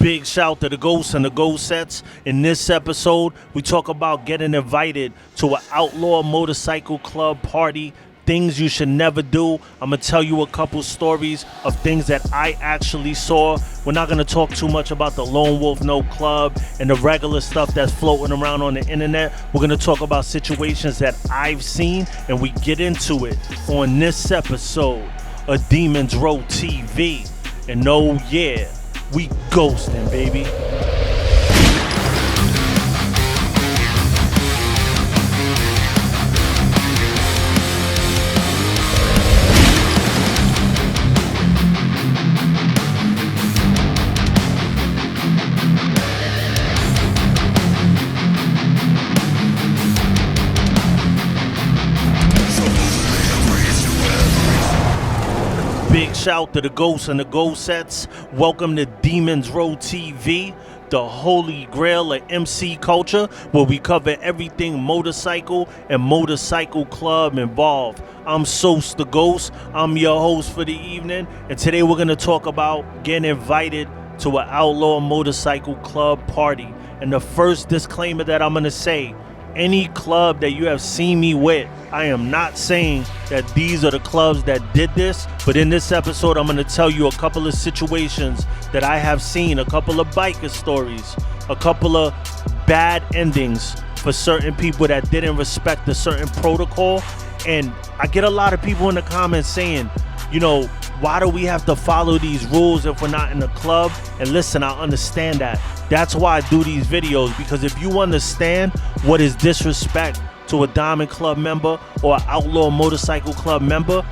Big shout to the Ghost and the Ghost Sets. In this episode, we talk about getting invited to an Outlaw Motorcycle Club party, things you should never do. I'm going to tell you a couple stories of things that I actually saw. We're not going to talk too much about the Lone Wolf No Club and the regular stuff that's floating around on the internet. We're going to talk about situations that I've seen, and we get into it on this episode of Demons Row TV. And oh yeah, we ghosting, baby. Big shout to the Ghosts and the Ghost Sets. Welcome to Demons Row TV, the holy grail of MC culture, where we cover everything motorcycle and motorcycle club involved. I'm Sose The Ghost. I'm your host for the evening, and today we're going to talk about getting invited to an Outlaw Motorcycle Club party. And the first disclaimer that I'm going to say, any club that you have seen me with, I am not saying that these are the clubs that did this, but in this episode, I'm going to tell you a couple of situations that I have seen, a couple of biker stories, a couple of bad endings for certain people that didn't respect a certain protocol. And I get a lot of people in the comments saying, you know, why do we have to follow these rules if we're not in the club? And listen, I understand that. That's why I do these videos, because if you understand what is disrespect to a Diamond Club member or an Outlaw Motorcycle Club member,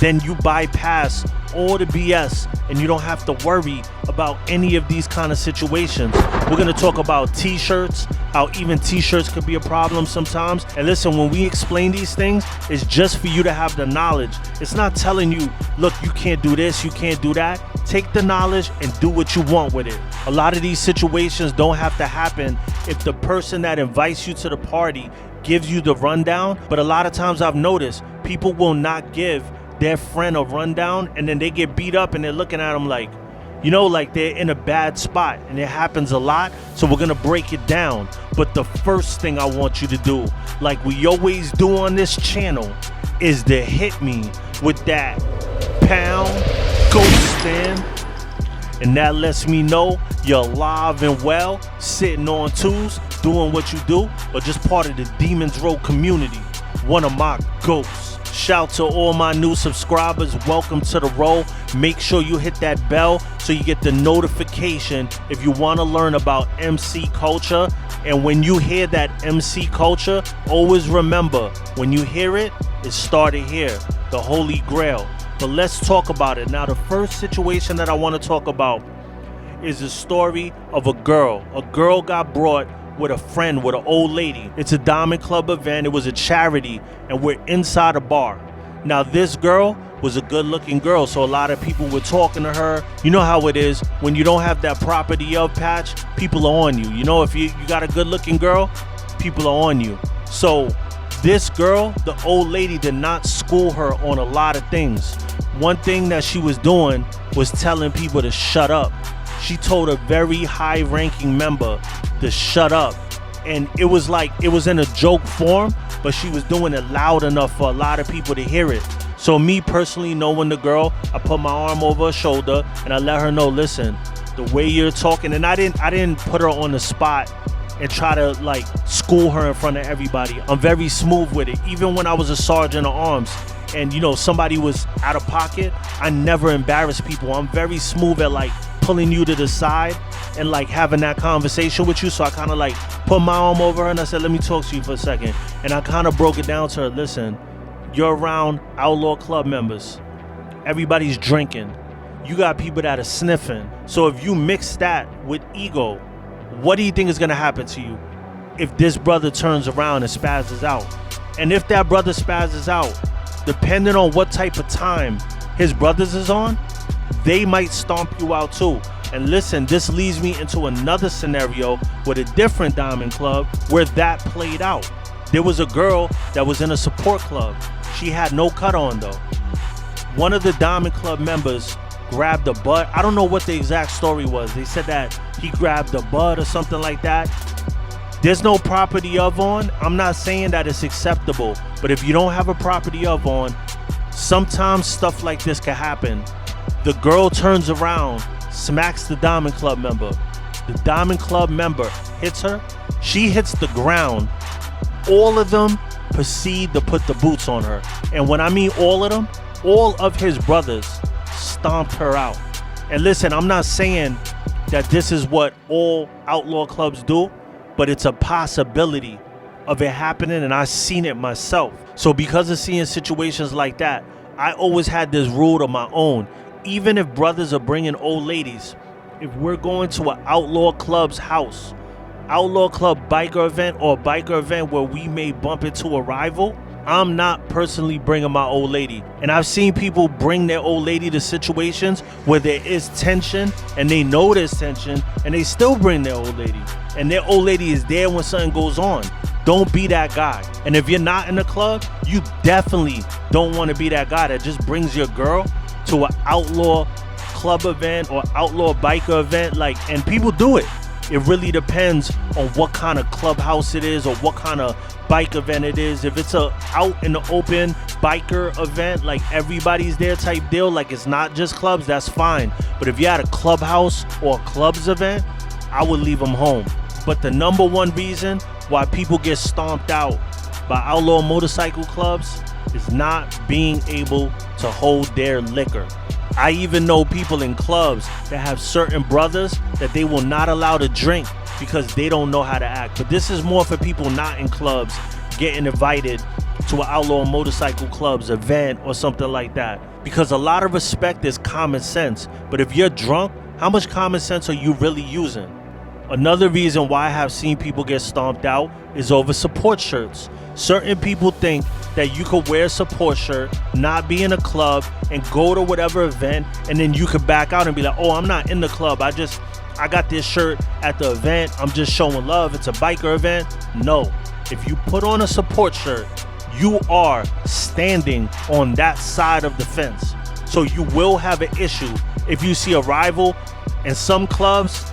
then you bypass all the BS and you don't have to worry about any of these kind of situations. We're going to talk about t-shirts, how even t-shirts could be a problem sometimes. And listen, when we explain these things, it's just for you to have the knowledge. It's not telling you, look, you can't do this, you can't do that. Take the knowledge and do what you want with it. A lot of these situations don't have to happen if the person that invites you to the party gives you the rundown. But a lot of times I've noticed people will not give their friend a rundown, and then they get beat up and they're looking at them like, you know, like they're in a bad spot, and it happens a lot. So we're gonna break it down. But the first thing I want you to do, like we always do on this channel, is to hit me with that pound ghost stand, and that lets me know you're alive and well, sitting on twos, doing what you do, or just part of the Demons Row community, one of my ghosts. Shout to all my new subscribers. Welcome to the row. Make sure you hit that bell so you get the notification if you want to learn about MC culture. And when you hear that MC culture, always remember, when you hear it, it started here, the Holy Grail. But let's talk about it. Now, the first situation that I want to talk about is the story of a girl. A girl got brought with a friend, with an old lady. It's a Diamond Club event. It was a charity, and we're inside a bar. Now, this girl was a good-looking girl, so a lot of people were talking to her. You know how it is when you don't have that property of patch, people are on you. You know, if you got a good-looking girl, people are on you. So this girl, the old lady, did not school her on a lot of things. One thing that she was doing was telling people to shut up. She told a very high-ranking member to shut up, and it was like it was in a joke form, but she was doing it loud enough for a lot of people to hear it. So me personally, knowing the girl, I put my arm over her shoulder and I let her know, listen, the way you're talking, and I didn't put her on the spot and try to like school her in front of everybody. I'm very smooth with it. Even when I was a sergeant of arms and you know somebody was out of pocket, I never embarrass people. I'm very smooth at like pulling you to the side and like having that conversation with you. So I kind of like put my arm over her and I said, let me talk to you for a second. And I kind of broke it down to her. Listen, you're around Outlaw Club members. Everybody's drinking. You got people that are sniffing. So if you mix that with ego, what do you think is going to happen to you if this brother turns around and spazzes out? And if that brother spazzes out, depending on what type of time his brothers is on, they might stomp you out too. And listen, this leads me into another scenario with a different Diamond Club where that played out. There was a girl that was in a support club. She had no cut on though. One of the Diamond Club members grabbed the butt. I don't know what the exact story was. They said that he grabbed the butt or something like that. There's no property of on. I'm not saying that it's acceptable, but if you don't have a property of on, sometimes stuff like this can happen. The girl turns around, smacks the Diamond Club member. The Diamond Club member hits her. She hits the ground. All of them proceed to put the boots on her. And when I mean all of them, all of his brothers stomped her out. And listen, I'm not saying that this is what all outlaw clubs do, but it's a possibility of it happening, and I've seen it myself. So because of seeing situations like that, I always had this rule of my own. Even if brothers are bringing old ladies, if we're going to an outlaw club's house, outlaw club biker event or biker event where we may bump into a rival, I'm not personally bringing my old lady. And I've seen people bring their old lady to situations where there is tension and they know there's tension and they still bring their old lady. And their old lady is there when something goes on. Don't be that guy. And if you're not in the club, you definitely don't want to be that guy that just brings your girl to an outlaw club event or outlaw biker event. And people do it. It really depends on what kind of clubhouse it is or what kind of bike event it is. If it's a out in the open biker event, like everybody's there type deal, like it's not just clubs, that's fine. But if you're at a clubhouse or a clubs event, I would leave them home. But the number one reason why people get stomped out by outlaw motorcycle clubs is not being able to hold their liquor. I even know people in clubs that have certain brothers that they will not allow to drink because they don't know how to act. But this is more for people not in clubs getting invited to an outlaw motorcycle club's event or something like that. Because a lot of respect is common sense. But if you're drunk, how much common sense are you really using? Another reason why I have seen people get stomped out is over support shirts. Certain people think that you could wear a support shirt, not be in a club, and go to whatever event, and then you could back out and be like, oh, I'm not in the club. I got this shirt at the event. I'm just showing love. It's a biker event. No. If you put on a support shirt, you are standing on that side of the fence. So you will have an issue if you see a rival, and some clubs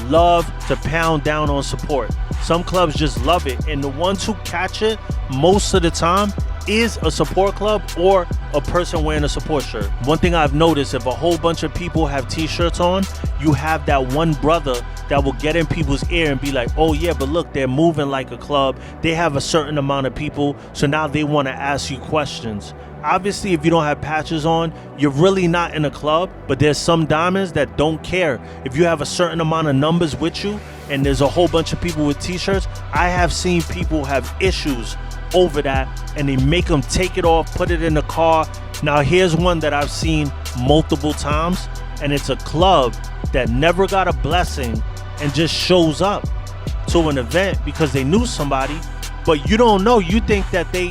love to pound down on support. Some clubs just love it, and the ones who catch it most of the time is a support club or a person wearing a support shirt. One thing I've noticed, if a whole bunch of people have t-shirts on, you have that one brother that will get in people's ear and be like, oh yeah, but look, they're moving like a club. They have a certain amount of people, so now they want to ask you questions. Obviously, if you don't have patches on, you're really not in a club, but there's some diamonds that don't care. If you have a certain amount of numbers with you and there's a whole bunch of people with t-shirts, I have seen people have issues over that and they make them take it off, put it in the car. Now here's one that I've seen multiple times, and it's a club that never got a blessing and just shows up to an event because they knew somebody, but you don't know. You think that they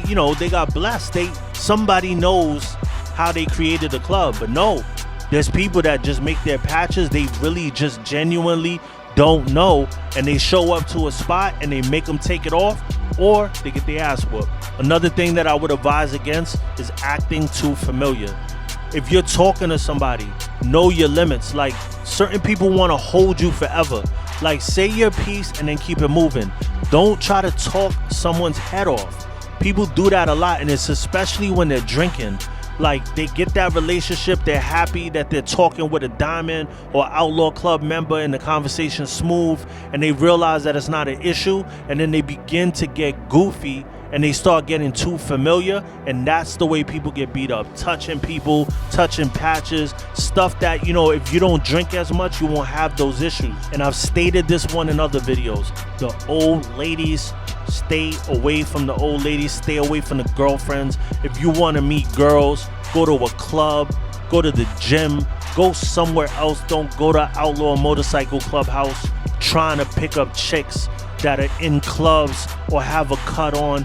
got blessed. Somebody knows how they created the club, but no, there's people that just make their patches. They really just genuinely don't know, and they show up to a spot and they make them take it off, or they get their ass whooped. Another thing that I would advise against is acting too familiar. If you're talking to somebody, know your limits. Like, certain people want to hold you forever. Like, say your piece and then keep it moving. Don't try to talk someone's head off. People do that a lot, and it's especially when they're drinking. Like, they get that relationship, they're happy that they're talking with a diamond or outlaw club member and the conversation's smooth, and they realize that it's not an issue, and then they begin to get goofy and they start getting too familiar, and that's the way people get beat up. Touching people, touching patches, stuff that, if you don't drink as much, you won't have those issues. And I've stated this one in other videos. The old ladies, stay away from the old ladies, stay away from the girlfriends. If you want to meet girls, go to a club, go to the gym, go somewhere else. Don't go to Outlaw Motorcycle Clubhouse trying to pick up chicks that are in clubs or have a cut on.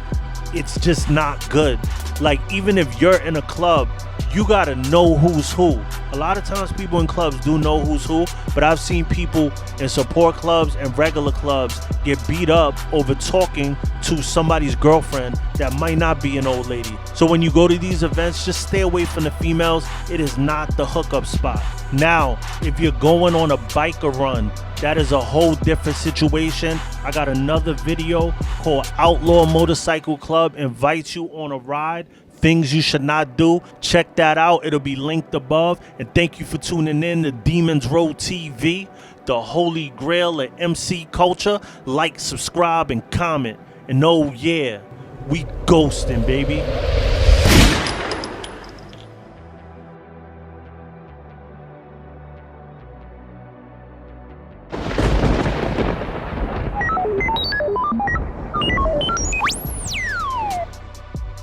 It's just not good. Like, even if you're in a club, you gotta know who's who. A lot of times people in clubs do know who's who, but I've seen people in support clubs and regular clubs get beat up over talking to somebody's girlfriend that might not be an old lady. So when you go to these events, just stay away from the females. It is not the hookup spot. Now, if you're going on a biker run, that is a whole different situation. I got another video called Outlaw Motorcycle Club invites you on a ride. Things you should not do. Check that out. It'll be linked above. And thank you for tuning in to Demons Road TV, the holy grail of MC culture. Like, subscribe, and comment. And oh yeah, we ghosting, baby.